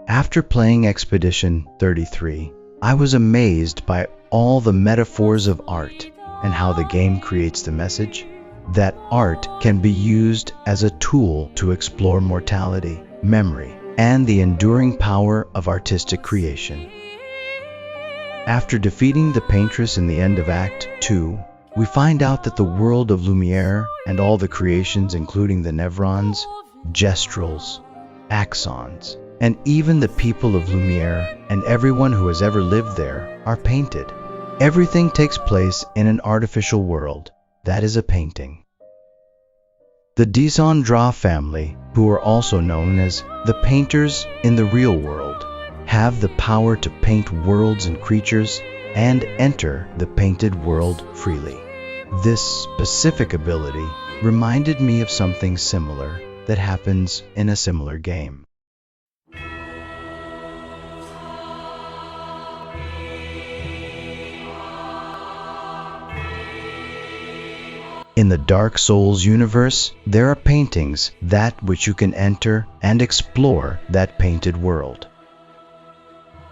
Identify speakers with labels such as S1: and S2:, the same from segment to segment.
S1: After playing Expedition 33, I was amazed by all the metaphors of art and how the game creates the message that art can be used as a tool to explore mortality, memory, and the enduring power of artistic creation. After defeating the Paintress in the end of Act 2, we find out that the world of Lumiere and all the creations, including the Nevrons, Gestrels, Axons, and even the people of Lumiere and everyone who has ever lived there, are painted. Everything takes place in an artificial world that is a painting. The Dandra family, who are also known as the painters in the real world, have the power to paint worlds and creatures and enter the painted world freely. This specific ability reminded me of something similar that happens in a similar game. In the Dark Souls universe, there are paintings that which you can enter and explore that painted world.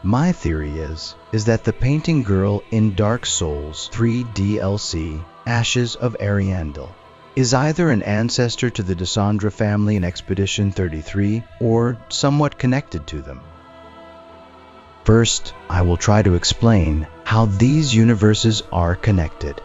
S1: My theory is that the painting girl in Dark Souls 3 DLC, Ashes of Ariandel, is either an ancestor to the Dandra family in Expedition 33 or somewhat connected to them. First, I will try to explain how these universes are connected.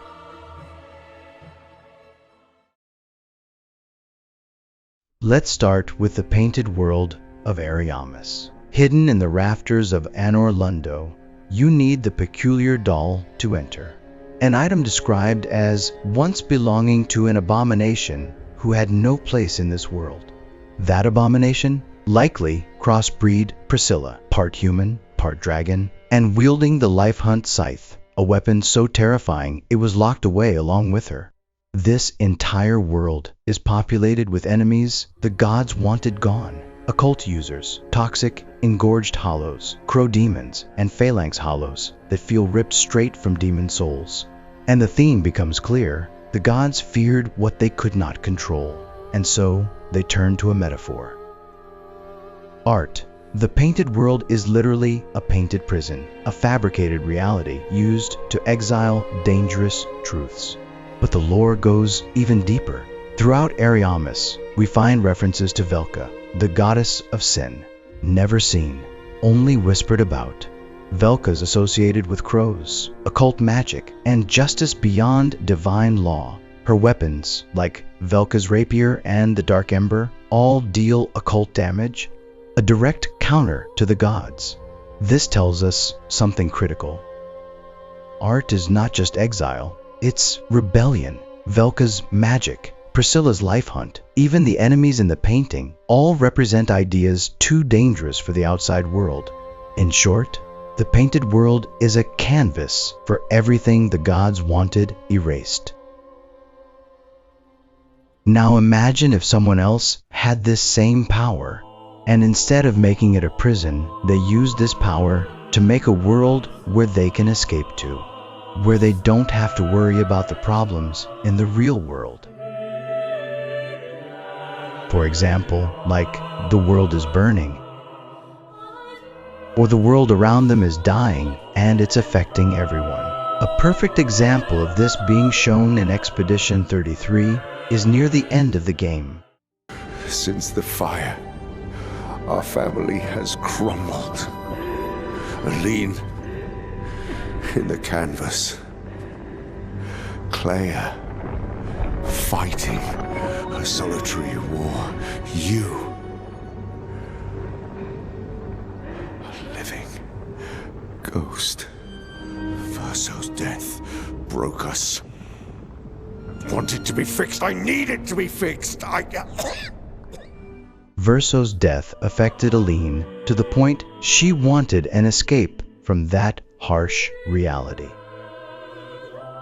S1: Let's start with the painted world of Ariamis. Hidden in the rafters of Anor Lundo, you need the peculiar doll to enter. An item described as once belonging to an abomination who had no place in this world. That abomination? Likely crossbreed Priscilla, part human, part dragon, and wielding the life hunt scythe, a weapon so terrifying it was locked away along with her. This entire world is populated with enemies the gods wanted gone. Occult users, toxic, engorged hollows, crow demons, and phalanx hollows that feel ripped straight from demon souls. And the theme becomes clear. The gods feared what they could not control, and so they turned to a metaphor. Art. The painted world is literally a painted prison, a fabricated reality used to exile dangerous truths. But the lore goes even deeper. Throughout Ariamis, we find references to Velka, the goddess of sin, never seen, only whispered about. Velka's associated with crows, occult magic, and justice beyond divine law. Her weapons, like Velka's rapier and the Dark Ember, all deal occult damage, a direct counter to the gods. This tells us something critical. Art is not just exile, it's rebellion. Velka's magic, Priscilla's life hunt, even the enemies in the painting, all represent ideas too dangerous for the outside world. In short, the painted world is a canvas for everything the gods wanted erased. Now imagine if someone else had this same power, and instead of making it a prison, they use this power to make a world where they can escape to, where they don't have to worry about the problems in the real world. For example, like the world is burning, or the world around them is dying and it's affecting everyone. A perfect example of this being shown in Expedition 33 is near the end of the game.
S2: Since the fire, our family has crumbled. Aline in the canvas. Clea fighting a solitary war. You, a living ghost. Verso's death broke us. Wanted to be fixed. I need it to be fixed.
S1: Verso's death affected Aline to the point she wanted an escape from that harsh reality.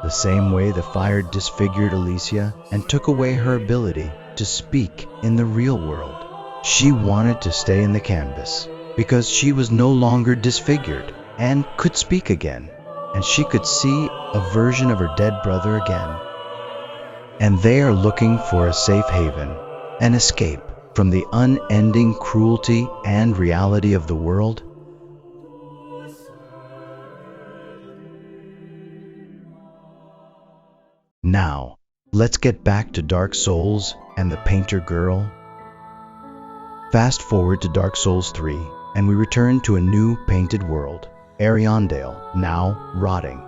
S1: The same way the fire disfigured Alicia and took away her ability to speak in the real world. She wanted to stay in the canvas because she was no longer disfigured and could speak again, and she could see a version of her dead brother again. And they are looking for a safe haven, an escape, from the unending cruelty and reality of the world? Now, let's get back to Dark Souls and the Painter Girl. Fast forward to Dark Souls 3, and we return to a new painted world, Ariandale, now rotting.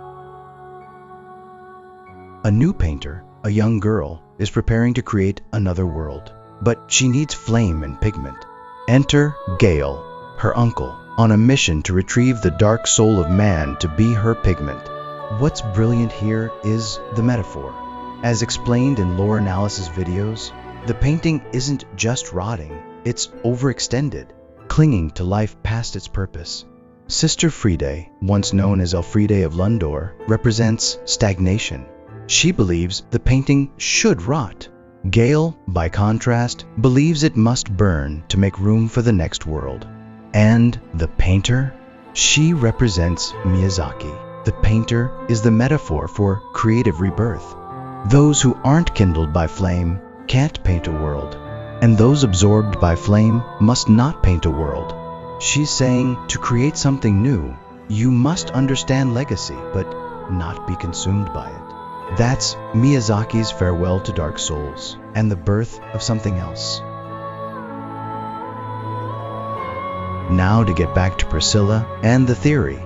S1: A new painter, a young girl, is preparing to create another world, but she needs flame and pigment. Enter Gale, her uncle, on a mission to retrieve the dark soul of man to be her pigment. What's brilliant here is the metaphor. As explained in lore analysis videos, the painting isn't just rotting, it's overextended, clinging to life past its purpose. Sister Friede, once known as Elfriede of Lundor, represents stagnation. She believes the painting should rot. Gale, by contrast, believes it must burn to make room for the next world. And the painter? She represents Miyazaki. The painter is the metaphor for creative rebirth. Those who aren't kindled by flame can't paint a world, and those absorbed by flame must not paint a world. She's saying to create something new, you must understand legacy, but not be consumed by it. That's Miyazaki's farewell to Dark Souls and the birth of something else. Now to get back to Priscilla and the theory.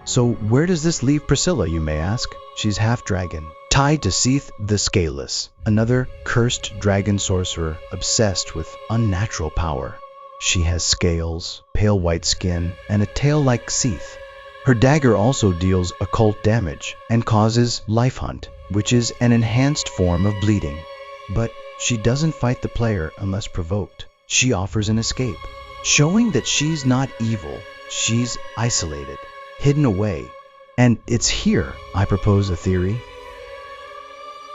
S1: So where does this leave Priscilla, you may ask? She's half-dragon, tied to Seath the Scaleless, another cursed dragon sorcerer obsessed with unnatural power. She has scales, pale white skin, and a tail like Seath. Her dagger also deals occult damage and causes life hunt, which is an enhanced form of bleeding. But she doesn't fight the player unless provoked. She offers an escape, showing that she's not evil, she's isolated, hidden away. And it's here I propose a theory.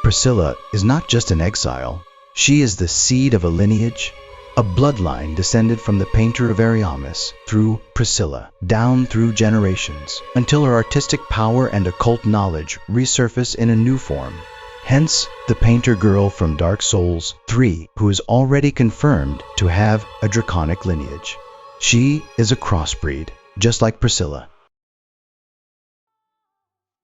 S1: Priscilla is not just an exile, she is the seed of a lineage, a bloodline descended from the painter of Ariamis through Priscilla, down through generations, until her artistic power and occult knowledge resurface in a new form. Hence, the painter girl from Dark Souls 3, who is already confirmed to have a draconic lineage. She is a crossbreed, just like Priscilla.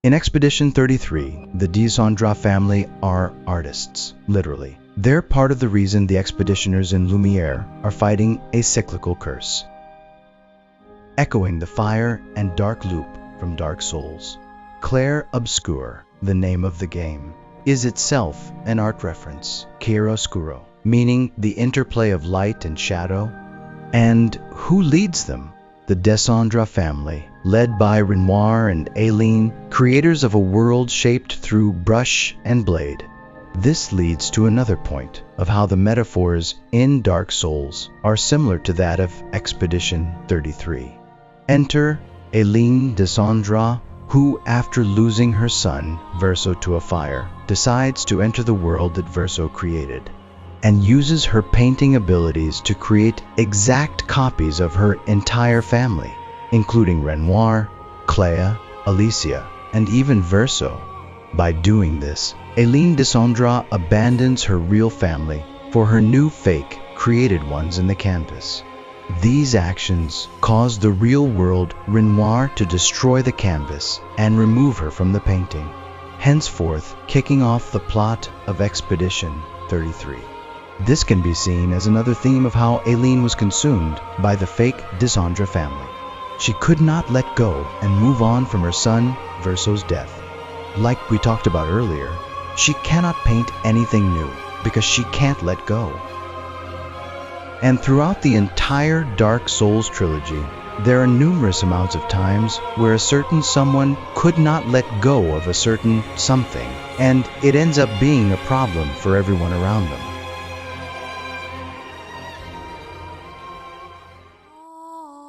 S1: In Expedition 33, the Dandra family are artists, literally. They're part of the reason the expeditioners in Lumiere are fighting a cyclical curse. Echoing the fire and dark loop from Dark Souls, Clair Obscur, the name of the game, is itself an art reference, chiaroscuro, meaning the interplay of light and shadow. And who leads them? The Dandra family, led by Renoir and Aileen, creators of a world shaped through brush and blade. This leads to another point of how the metaphors in Dark Souls are similar to that of Expedition 33. Enter Aileen Dandra, who, after losing her son, Verso, to a fire, decides to enter the world that Verso created, and uses her painting abilities to create exact copies of her entire family, including Renoir, Clea, Alicia, and even Verso. By doing this, Aileen Dandra abandons her real family for her new fake, created ones in the canvas. These actions cause the real-world Renoir to destroy the canvas and remove her from the painting, henceforth kicking off the plot of Expedition 33. This can be seen as another theme of how Aileen was consumed by the fake Dandra family. She could not let go and move on from her son Verso's death. Like we talked about earlier, she cannot paint anything new because she can't let go. And throughout the entire Dark Souls trilogy, there are numerous amounts of times where a certain someone could not let go of a certain something, and it ends up being a problem for everyone around them.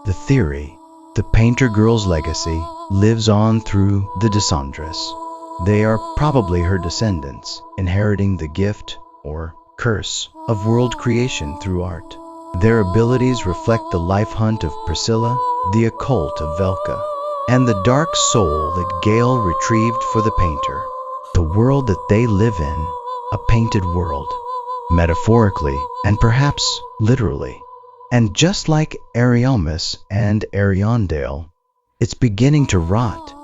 S1: The theory, the painter girl's legacy, lives on through the Dandras. They are probably her descendants, inheriting the gift, or curse, of world creation through art. Their abilities reflect the life hunt of Priscilla, the occult of Velka, and the dark soul that Gale retrieved for the painter. The world that they live in, a painted world. metaphorically, and perhaps literally. And just like Ariamis and Ariondale, it's beginning to rot.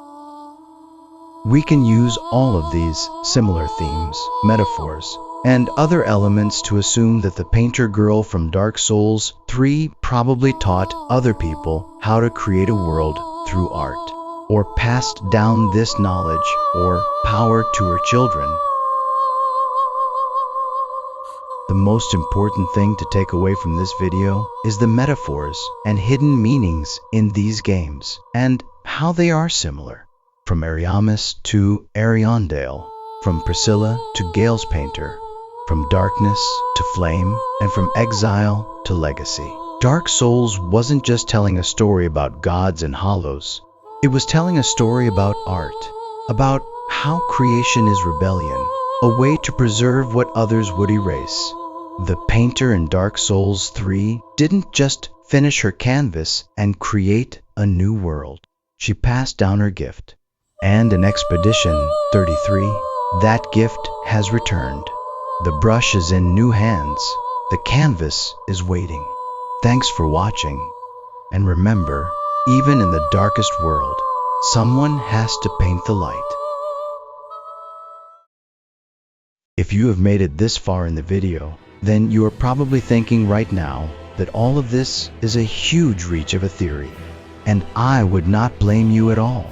S1: We can use all of these similar themes, metaphors, and other elements to assume that the painter girl from Dark Souls 3 probably taught other people how to create a world through art, or passed down this knowledge or power to her children. The most important thing to take away from this video is the metaphors and hidden meanings in these games, and how they are similar. From Ariamis to Ariondale, from Priscilla to Gale's Painter, from darkness to flame, and from exile to legacy. Dark Souls wasn't just telling a story about gods and hollows. It was telling a story about art, about how creation is rebellion, a way to preserve what others would erase. The painter in Dark Souls 3 didn't just finish her canvas and create a new world. She passed down her gift. And in Expedition 33, that gift has returned. The brush is in new hands. The canvas is waiting. Thanks for watching. And remember, even in the darkest world, someone has to paint the light. If you have made it this far in the video, then you are probably thinking right now that all of this is a huge reach of a theory, and I would not blame you at all.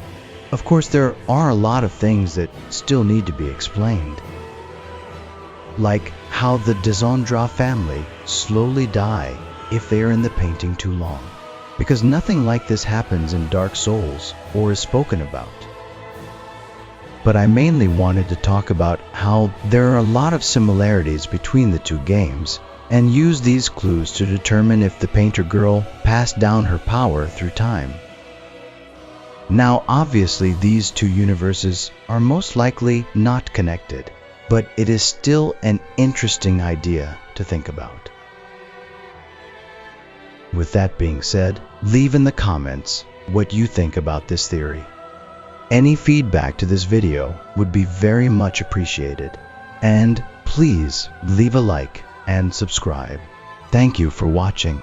S1: Of course, there are a lot of things that still need to be explained, like how the Dandra family slowly die if they are in the painting too long, because nothing like this happens in Dark Souls or is spoken about. But I mainly wanted to talk about how there are a lot of similarities between the two games, and use these clues to determine if the painter girl passed down her power through time. Now, obviously, these two universes are most likely not connected, but it is still an interesting idea to think about. With that being said, leave in the comments what you think about this theory. Any feedback to this video would be very much appreciated, and please leave a like and subscribe. Thank you for watching.